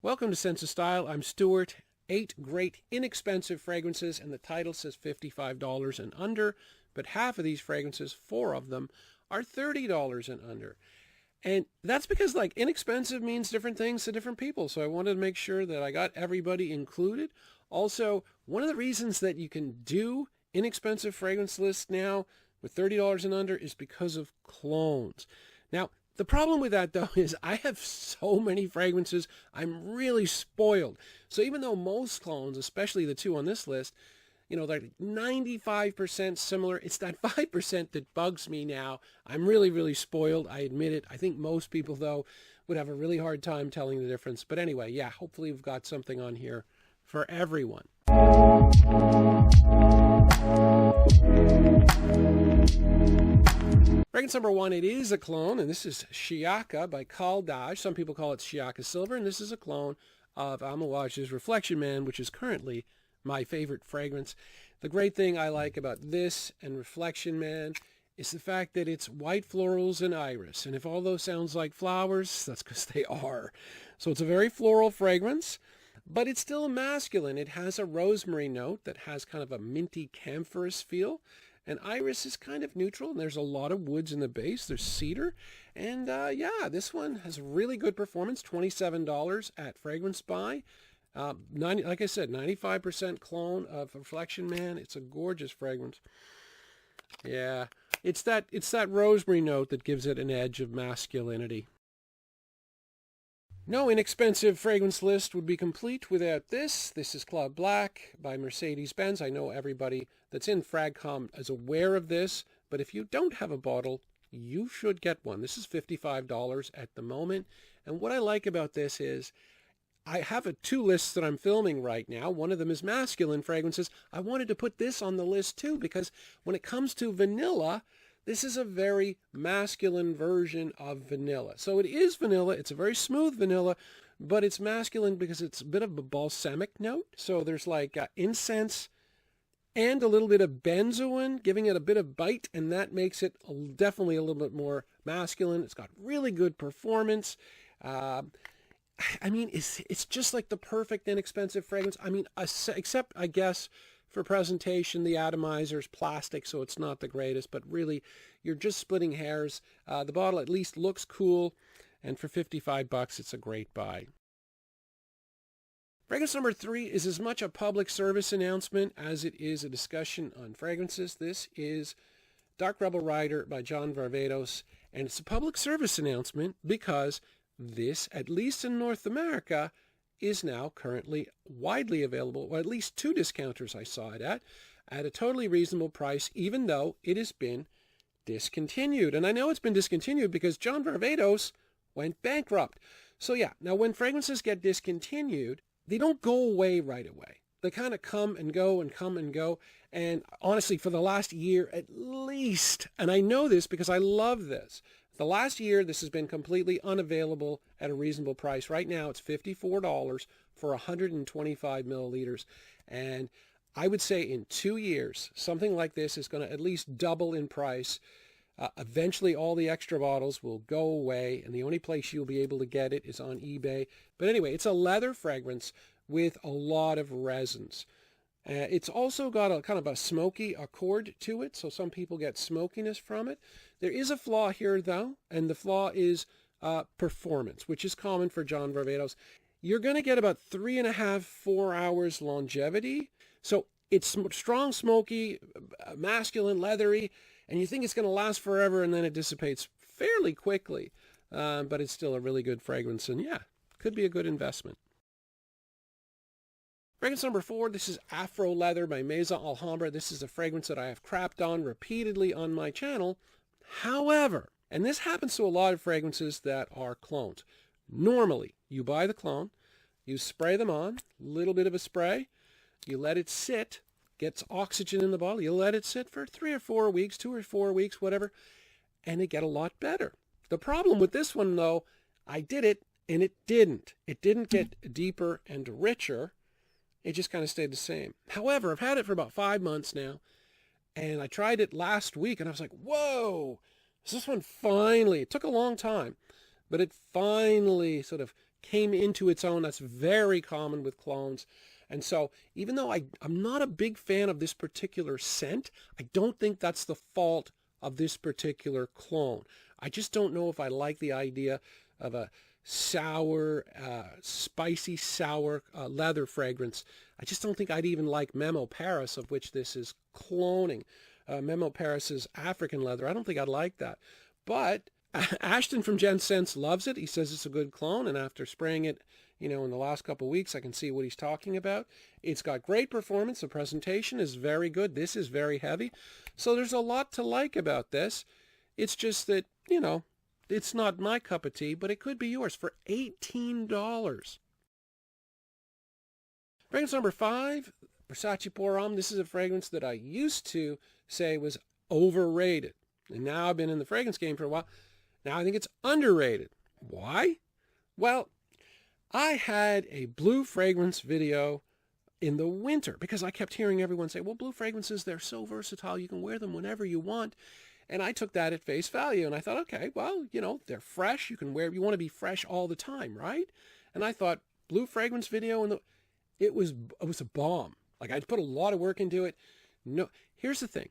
Welcome to Sense of Style. I'm Stuart. 8 great inexpensive fragrances, and the title says $55 and under, but half of these fragrances, 4 of them, are $30 and under. And that's because inexpensive means different things to different people. So I wanted to make sure that I got everybody included. Also, one of the reasons that you can do inexpensive fragrance lists now with $30 and under is because of clones. Now, the problem with that, though, is I have so many fragrances, I'm really spoiled. So even though most clones, especially the 2 on this list, they're 95% similar, it's that 5% that bugs me now. I'm really, really spoiled. I admit it. I think most people, though, would have a really hard time telling the difference. But anyway, yeah, hopefully we've got something on here for everyone. Fragrance number 1, it is a clone, and this is Shiaka by Khaldaj. Some people call it Shiaka Silver, and this is a clone of Amouge's Reflection Man, which is currently my favorite fragrance. The great thing I like about this and Reflection Man is the fact that it's white florals and iris. And if all those sounds like flowers, that's because they are. So it's a very floral fragrance, but it's still masculine. It has a rosemary note that has kind of a minty camphorous feel. And iris is kind of neutral, and there's a lot of woods in the base. There's cedar. And yeah, this one has really good performance, $27 at Fragrance Buy. Like I said, 95% clone of Reflection Man. It's a gorgeous fragrance. Yeah, it's that rosemary note that gives it an edge of masculinity. No inexpensive fragrance list would be complete without this. This is Club Black by Mercedes-Benz. I know everybody that's in Fragcom is aware of this, but if you don't have a bottle, you should get one. This is $55 at the moment. And what I like about this is I have 2 lists that I'm filming right now. One of them is masculine fragrances. I wanted to put this on the list too because when it comes to vanilla, this is a very masculine version of vanilla. So it is vanilla. It's a very smooth vanilla, but it's masculine because it's a bit of a balsamic note. So there's incense and a little bit of benzoin, giving it a bit of bite, and that makes it definitely a little bit more masculine. It's got really good performance. I mean, it's just like the perfect inexpensive fragrance. I mean, except, I guess, for presentation, the atomizer is plastic, so it's not the greatest, but really, you're just splitting hairs. The bottle at least looks cool, and for $55, it's a great buy. Fragrance number 3 is as much a public service announcement as it is a discussion on fragrances. This is Dark Rebel Rider by Jora Varvatos, and it's a public service announcement because this, at least in North America, is now currently widely available, or at least 2 discounters I saw it at a totally reasonable price, even though it has been discontinued. And I know it's been discontinued because Jora Mihail went bankrupt. So yeah, now when fragrances get discontinued, they don't go away right away. They kind of come and go and come and go. And honestly, for the last year at least, and I know this because I love this, the last year, this has been completely unavailable at a reasonable price. Right now, it's $54 for 125 milliliters. And I would say in 2 years, something like this is going to at least double in price. Eventually, all the extra bottles will go away, and the only place you'll be able to get it is on eBay. But anyway, it's a leather fragrance with a lot of resins. It's also got a kind of a smoky accord to it, so some people get smokiness from it. There is a flaw here, though, and the flaw is performance, which is common for Jora Varvatos. You're going to get about 3.5, 4 hours longevity. So it's strong, smoky, masculine, leathery, and you think it's going to last forever, and then it dissipates fairly quickly. But it's still a really good fragrance, and yeah, could be a good investment. Fragrance number 4, this is Afro Leather by Maison Alhambra. This is a fragrance that I have crapped on repeatedly on my channel. However, and this happens to a lot of fragrances that are clones. Normally, you buy the clone, you spray them on, a little bit of a spray, you let it sit, gets oxygen in the bottle, you let it sit for 3 or 4 weeks, 2 or 4 weeks, whatever, and it get a lot better. The problem with this one, though, I did it, and it didn't. It didn't get deeper and richer. It just kind of stayed the same. However, I've had it for about 5 months now, and I tried it last week, and I was like, whoa, this one finally, it took a long time, but it finally sort of came into its own. That's very common with clones. And so even though I'm not a big fan of this particular scent, I don't think that's the fault of this particular clone. I just don't know if I like the idea of a sour, spicy, sour leather fragrance. I just don't think I'd even like Memo Paris, of which this is cloning. Memo Paris's African leather. I don't think I'd like that. But Ashton from Gen Sense loves it. He says it's a good clone, and after spraying it, in the last couple of weeks, I can see what he's talking about. It's got great performance. The presentation is very good. This is very heavy. So there's a lot to like about this. It's just that, it's not my cup of tea, but it could be yours for $18. Fragrance number 5, Versace Pour Homme. This is a fragrance that I used to say was overrated. And now I've been in the fragrance game for a while. Now I think it's underrated. Why? Well, I had a blue fragrance video in the winter because I kept hearing everyone say, well, blue fragrances, they're so versatile. You can wear them whenever you want. And I took that at face value. And I thought, okay, well, they're fresh. You want to be fresh all the time, right? And I thought, blue fragrance video, and it was a bomb. Like, I'd put a lot of work into it. No, here's the thing.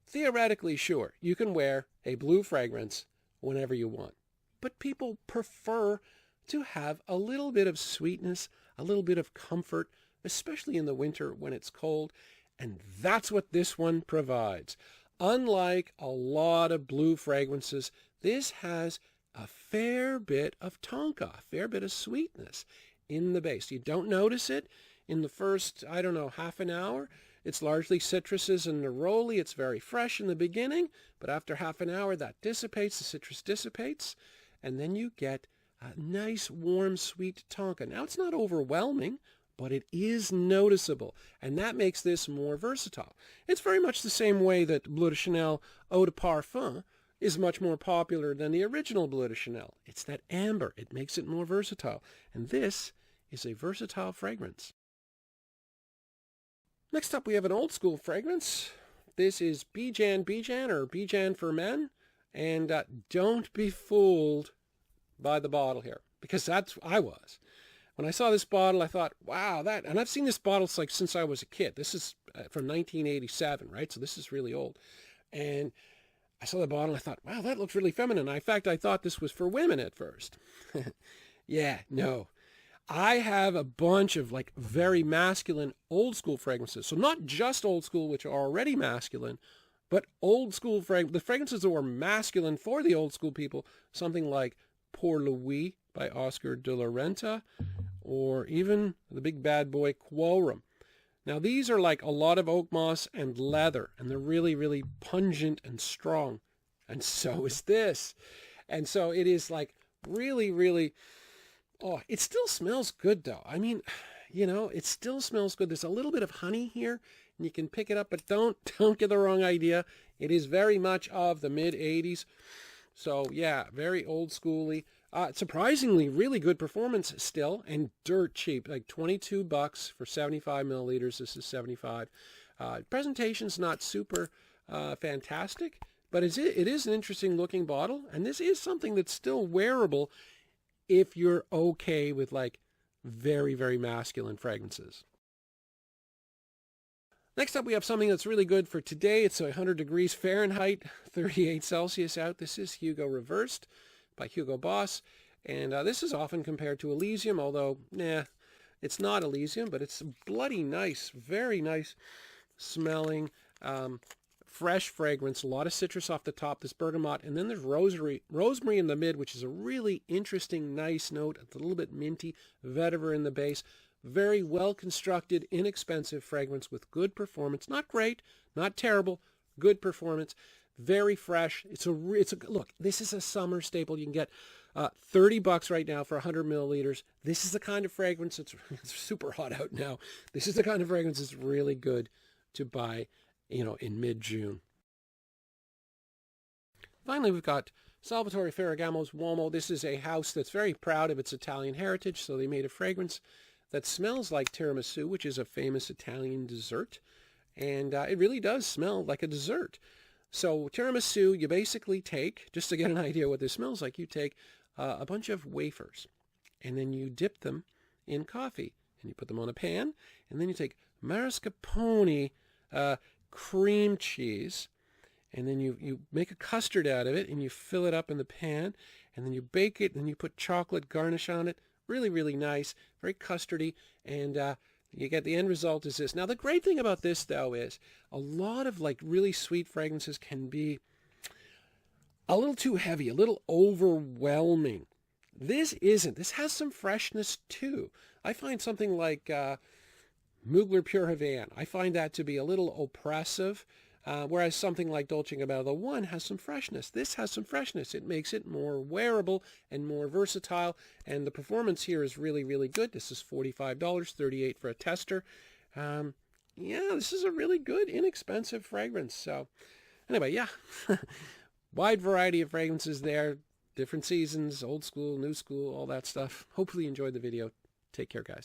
Theoretically, sure, you can wear a blue fragrance whenever you want. But people prefer to have a little bit of sweetness, a little bit of comfort, especially in the winter when it's cold. And that's what this one provides. Unlike a lot of blue fragrances, this has a fair bit of tonka, a fair bit of sweetness in the base. You don't notice it in the first, half an hour. It's largely citruses and neroli. It's very fresh in the beginning, but after half an hour, that dissipates, the citrus dissipates, and then you get a nice, warm, sweet tonka. Now, it's not overwhelming, but it is noticeable, and that makes this more versatile. It's very much the same way that Bleu de Chanel Eau de Parfum is much more popular than the original Bleu de Chanel. It's that amber. It makes it more versatile, and this is a versatile fragrance. Next up, we have an old school fragrance. This is Bijan or Bijan for Men, and don't be fooled by the bottle here, because I was. When I saw this bottle, I thought, wow, and I've seen this bottle since I was a kid. This is from 1987, right? So this is really old. And I saw the bottle, and I thought, wow, that looks really feminine. In fact, I thought this was for women at first. Yeah, no. I have a bunch of very masculine old school fragrances. So not just old school, which are already masculine, but old school the fragrances that were masculine for the old school people, something like Pour Louis by Oscar de la Renta, or even the big bad boy Quorum. Now these are like a lot of oak moss and leather, and they're really, really pungent and strong. And so is this. And so it is really, really, it still smells good though. I mean, it still smells good. There's a little bit of honey here, and you can pick it up, but don't get the wrong idea. It is very much of the mid-'80s. So yeah, very old schooly. Surprisingly, really good performance still, and dirt cheap, like $22 for 75 milliliters. This is 75. Presentation's not super fantastic, but it is an interesting looking bottle, and this is something that's still wearable if you're okay with very, very masculine fragrances. Next up, we have something that's really good for today. It's 100 degrees Fahrenheit, 38 Celsius out. This is Hugo Reversed by Hugo Boss. And this is often compared to Elysium, although, it's not Elysium, but it's bloody nice, very nice smelling, fresh fragrance, a lot of citrus off the top, this bergamot, and then there's rosemary in the mid, which is a really interesting, nice note. It's a little bit minty, vetiver in the base. Very well-constructed, inexpensive fragrance with good performance. Not great, not terrible, good performance. Very fresh. Look, this is a summer staple. You can get $30 right now for 100 milliliters. This is the kind of fragrance, it's super hot out now. This is the kind of fragrance that's really good to buy, in mid-June. Finally, we've got Salvatore Ferragamo's Uomo. This is a house that's very proud of its Italian heritage, so they made a fragrance that smells like tiramisu, which is a famous Italian dessert. And it really does smell like a dessert. So tiramisu, you basically take, just to get an idea what this smells like, you take a bunch of wafers. and then you dip them in coffee, and you put them on a pan, and then you take mascarpone cream cheese, and then you make a custard out of it, and you fill it up in the pan, and then you bake it, and you put chocolate garnish on it. Really, really nice, very custardy, and you get the end result is this. Now, the great thing about this, though, is a lot of like really sweet fragrances can be a little too heavy, a little overwhelming. This isn't. This has some freshness, too. I find something like Mugler Pure Havana, I find that to be a little oppressive, whereas something like Dolce & Gabbana 1 has some freshness. This has some freshness. It makes it more wearable and more versatile, and the performance here is really, really good. This is $45, $38 for a tester. Yeah, this is a really good, inexpensive fragrance. So anyway, yeah, wide variety of fragrances there, different seasons, old school, new school, all that stuff. Hopefully you enjoyed the video. Take care, guys.